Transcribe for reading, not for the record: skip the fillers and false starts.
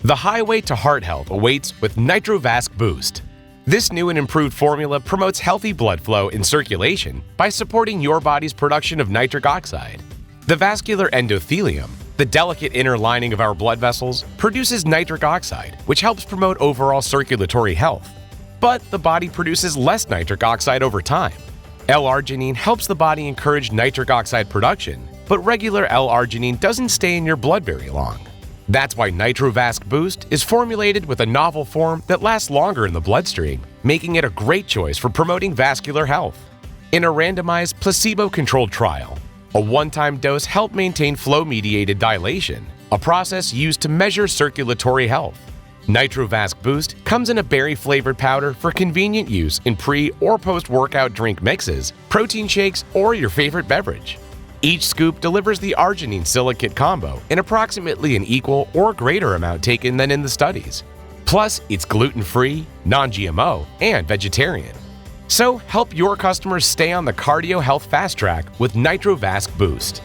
The highway to heart health awaits with NitroVasc Boost. This new and improved formula promotes healthy blood flow and circulation by supporting your body's production of nitric oxide. The vascular endothelium, the delicate inner lining of our blood vessels, produces nitric oxide, which helps promote overall circulatory health. But the body produces less nitric oxide over time. L-arginine helps the body encourage nitric oxide production, but regular L-arginine doesn't stay in your blood very long. That's why NitroVasc Boost is formulated with a novel form that lasts longer in the bloodstream, making it a great choice for promoting vascular health. In a randomized, placebo-controlled trial, a one-time dose helped maintain flow-mediated dilation, a process used to measure circulatory health. NitroVasc Boost comes in a berry-flavored powder for convenient use in pre- or post-workout drink mixes, protein shakes, or your favorite beverage. Each scoop delivers the arginine silicate combo in approximately an equal or greater amount taken than in the studies. Plus, it's gluten-free, non-GMO, and vegetarian. So help your customers stay on the cardio health fast track with NitroVasc Boost.